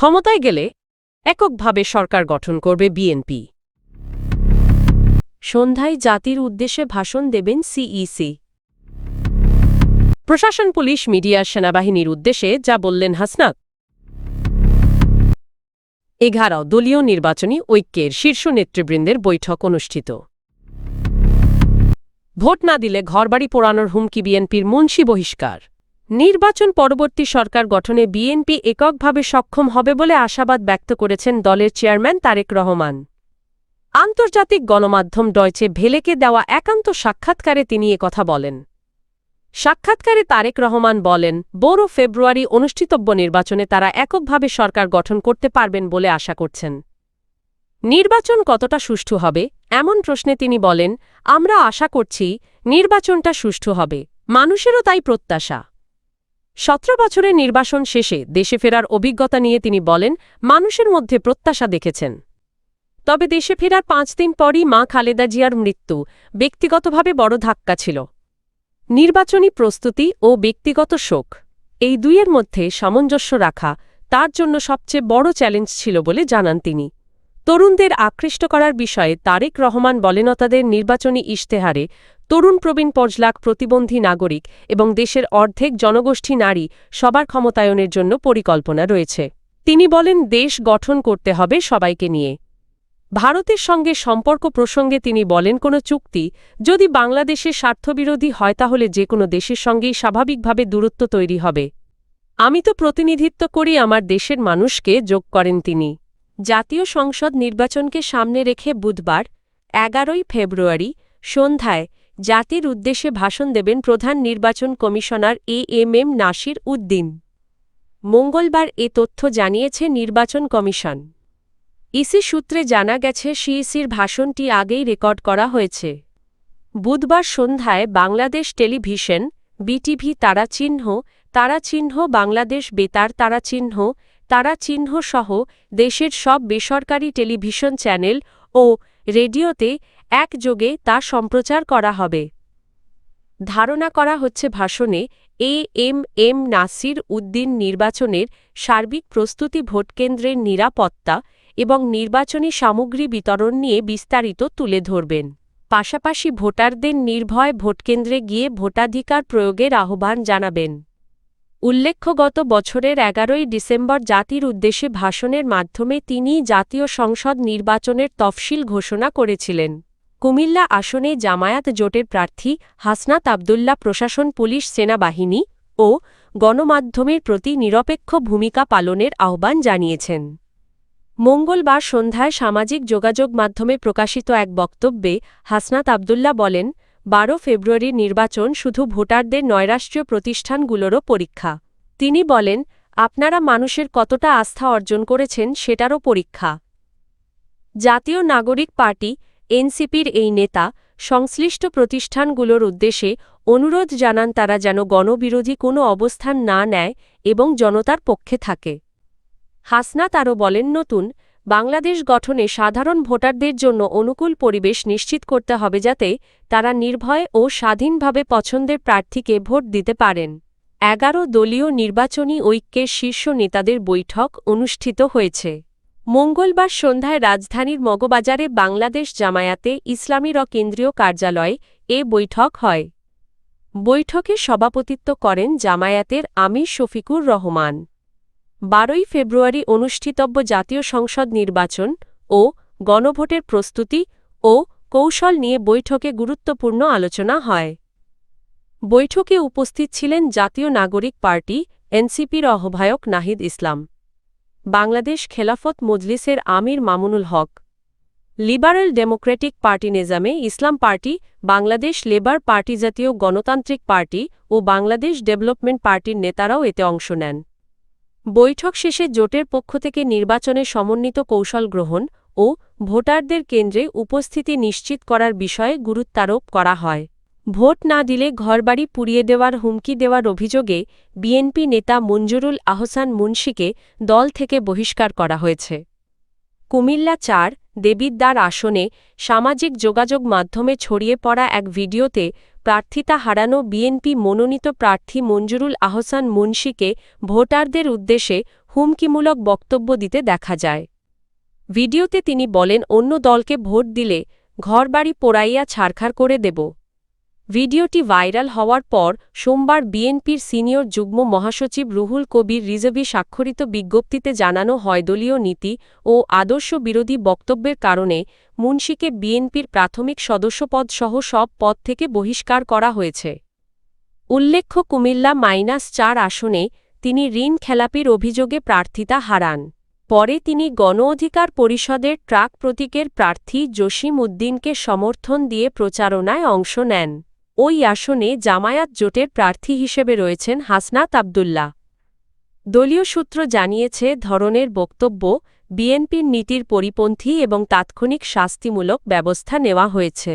ক্ষমতায় গেলে এককভাবে সরকার গঠন করবে বিএনপি। সন্ধ্যায় জাতির উদ্দেশ্যে ভাষণ দেবেন সিইসি। প্রশাসন, পুলিশ, মিডিয়া, সেনাবাহিনীর উদ্দেশ্যে যা বললেন হাসনাত। 11 দলীয় নির্বাচনী ঐক্যের শীর্ষ নেতৃবৃন্দের বৈঠক অনুষ্ঠিত। ভোট না দিলে ঘরবাড়ি পোড়ানোর হুমকি, বিএনপির মুন্সি বহিষ্কার। নির্বাচন পরবর্তী সরকার গঠনে বিএনপি এককভাবে সক্ষম হবে বলে আশাবাদ ব্যক্ত করেছেন দলের চেয়ারম্যান তারেক রহমান। আন্তর্জাতিক গণমাধ্যম ডয়চে ভেলেকে দেওয়া একান্ত সাক্ষাৎকারে তিনি একথা বলেন। সাক্ষাৎকারে তারেক রহমান বলেন, 12 ফেব্রুয়ারি অনুষ্ঠিতব্য নির্বাচনে তারা এককভাবে সরকার গঠন করতে পারবেন বলে আশা করছেন। নির্বাচন কতটা সুষ্ঠু হবে এমন প্রশ্নে তিনি বলেন, আমরা আশা করছি নির্বাচনটা সুষ্ঠু হবে, মানুষেরও তাই প্রত্যাশা। 17 বছরের নির্বাচন শেষে দেশে ফেরার অভিজ্ঞতা নিয়ে তিনি বলেন, মানুষের মধ্যে প্রত্যাশা দেখেছেন। তবে দেশে ফেরার 5 দিন পরই মা খালেদা জিয়ার মৃত্যু ব্যক্তিগতভাবে বড় ধাক্কা ছিল। নির্বাচনী প্রস্তুতি ও ব্যক্তিগত শোক, এই দুইয়ের মধ্যে সামঞ্জস্য রাখা তার জন্য সবচেয়ে বড় চ্যালেঞ্জ ছিল বলে জানান তিনি। তরুণদের আকৃষ্ট করার বিষয়ে তারেক রহমান বলেন, তাদের নির্বাচনী ইশতেহারে তরুণ, প্রবীণ, পর্যলাক, প্রতিবন্ধী নাগরিক এবং দেশের অর্ধেক জনগোষ্ঠী নারী সবার ক্ষমতায়নের জন্য পরিকল্পনা রয়েছে। তিনি বলেন, দেশ গঠন করতে হবে সবাইকে নিয়ে। ভারতের সঙ্গে সম্পর্ক প্রসঙ্গে তিনি বলেন, কোনো চুক্তি যদি বাংলাদেশের স্বার্থবিরোধী হয় তাহলে যে কোনো দেশের সঙ্গেই স্বাভাবিকভাবে দূরত্ব তৈরি হবে। আমি তো প্রতিনিধিত্ব করি আমার দেশের মানুষকে, যোগ করেন তিনি। জাতীয় সংসদ নির্বাচনকে সামনে রেখে বুধবার 11 ফেব্রুয়ারি সন্ধ্যায় জাতির উদ্দেশ্যে ভাষণ দেবেন প্রধান নির্বাচন কমিশনার এএমএম নাসির উদ্দিন। মঙ্গলবার এ তথ্য জানিয়েছে নির্বাচন কমিশন। ইসি সূত্রে জানা গেছে, সিইসির ভাষণটি আগেই রেকর্ড করা হয়েছে। বুধবার সন্ধ্যায় বাংলাদেশ টেলিভিশন, বিটিভি, তারাচিহ্ন বাংলাদেশ বেতার, তারাচিহ্ন সহ দেশের সব বেসরকারি টেলিভিশন চ্যানেল ও রেডিওতে একযোগে তা সম্প্রচার করা হবে। ধারণা করা হচ্ছে, ভাষণে এএমএম নাসির উদ্দিন নির্বাচনের সার্বিক প্রস্তুতি, ভোটকেন্দ্রের নিরাপত্তা এবং নির্বাচনী সামগ্রী বিতরণ নিয়ে বিস্তারিত তুলে ধরবেন। পাশাপাশি ভোটারদের নির্ভয়ে ভোটকেন্দ্রে গিয়ে ভোটাধিকার প্রয়োগের আহ্বান জানাবেন। উল্লেখ্য, গত বছরের 11 ডিসেম্বর জাতির উদ্দেশ্যে ভাষণের মাধ্যমে তিনি জাতীয় সংসদ নির্বাচনের তফসিল ঘোষণা করেছিলেন। কুমিল্লা আসনে জামায়াত জোটের প্রার্থী হাসনাত আব্দুল্লাহ প্রশাসন, পুলিশ, সেনাবাহিনী ও গণমাধ্যমের প্রতি নিরপেক্ষ ভূমিকা পালনের আহ্বান জানিয়েছেন। মঙ্গলবার সন্ধ্যায় সামাজিক যোগাযোগ মাধ্যমে প্রকাশিত এক বক্তব্যে হাসনাত আব্দুল্লাহ বলেন, 12 ফেব্রুয়ারির নির্বাচন শুধু ভোটারদের নয়, রাষ্ট্রীয় প্রতিষ্ঠানগুলোরও পরীক্ষা। তিনি বলেন, আপনারা মানুষের কতটা আস্থা অর্জন করেছেন সেটারও পরীক্ষা। জাতীয় নাগরিক পার্টি এনসিপির এই নেতা সংশ্লিষ্ট প্রতিষ্ঠানগুলোর উদ্দেশ্যে অনুরোধ জানান তারা যেন গণবিরোধী কোনো অবস্থান না নেয় এবং জনতার পক্ষে থাকে। হাসনাত আরও বলেন, নতুন বাংলাদেশ গঠনে সাধারণ ভোটারদের জন্য অনুকূল পরিবেশ নিশ্চিত করতে হবে যাতে তারা নির্ভয়ে ও স্বাধীনভাবে পছন্দের প্রার্থীকে ভোট দিতে পারেন। 11 দলীয় নির্বাচনী ঐক্যের শীর্ষ নেতাদের বৈঠক অনুষ্ঠিত হয়েছে। মঙ্গলবার সন্ধ্যায় রাজধানীর মগবাজারে বাংলাদেশ জামায়াতে ইসলামীর কেন্দ্রীয় কার্যালয়ে এ বৈঠক হয়। বৈঠকে সভাপতিত্ব করেন জামায়াতের আমির শফিকুর রহমান। 12 ফেব্রুয়ারি অনুষ্ঠিতব্য জাতীয় সংসদ নির্বাচন ও গণভোটের প্রস্তুতি ও কৌশল নিয়ে বৈঠকে গুরুত্বপূর্ণ আলোচনা হয়। বৈঠকে উপস্থিত ছিলেন জাতীয় নাগরিক পার্টি এনসিপির আহ্বায়ক নাহিদ ইসলাম, বাংলাদেশ খেলাফত মজলিসের আমির মামুনুল হক, লিবারেল ডেমোক্রেটিক পার্টি নেজামে ইসলাম পার্টি, বাংলাদেশ লেবার পার্টি, জাতীয় গণতান্ত্রিক পার্টি ও বাংলাদেশ ডেভেলপমেন্ট পার্টির নেতারাও এতে অংশ নেন। বৈঠক শেষে জোটের পক্ষ থেকে নির্বাচনে সমন্বিত কৌশল গ্রহণ ও ভোটারদের কেন্দ্রে উপস্থিতি নিশ্চিত করার বিষয়ে গুরুত্বারোপ করা হয়। ভোট না দিলে ঘরবাড়ি পুড়িয়ে দেওয়ার হুমকি দেওয়ার অভিযোগে বিএনপি নেতা মঞ্জুরুল আহসান মুন্সিকে দল থেকে বহিষ্কার করা হয়েছে। কুমিল্লা 4 দেবিদ্বার আসনে সামাজিক যোগাযোগ মাধ্যমে ছড়িয়ে পড়া এক ভিডিওতে প্রার্থিতা হারানো বিএনপি মনোনীত প্রার্থী মঞ্জুরুল আহসান মুন্সিকে ভোটারদের উদ্দেশ্যে হুমকিমূলক বক্তব্য দিতে দেখা যায়। ভিডিওতে তিনি বলেন, অন্য দলকে ভোট দিলে ঘরবাড়ি পোড়াইয়া ছারখার করে দেব। ভিডিওটি ভাইরাল হওয়ার পর সোমবার বিএনপির সিনিয়র যুগ্ম মহাসচিব রুহুল কবির রিজভী স্বাক্ষরিত বিজ্ঞপ্তিতে জানানো হয়, দলীয় নীতি ও আদর্শ বিরোধী বক্তব্যের কারণে মুন্সীকে বিএনপির প্রাথমিক সদস্যপদসহ সব পদ থেকে বহিষ্কার করা হয়েছে। উল্লেখ্য, কুমিল্লা -4 আসনে তিনি ঋণ খেলাপির অভিযোগে প্রার্থিতা হারান। পরে তিনি গণ অধিকার পরিষদের ট্রাক প্রতীকের প্রার্থী জসিম উদ্দিনকে সমর্থন দিয়ে প্রচারণায় অংশ নেন। ওই আসনে জামায়াত জোটের প্রার্থী হিসেবে রয়েছেন হাসনাত আব্দুল্লাহ। দলীয় সূত্র জানিয়েছে, ধরনের বক্তব্য বিএনপির নীতির পরিপন্থী এবং তাৎক্ষণিক শাস্তিমূলক ব্যবস্থা নেওয়া হয়েছে।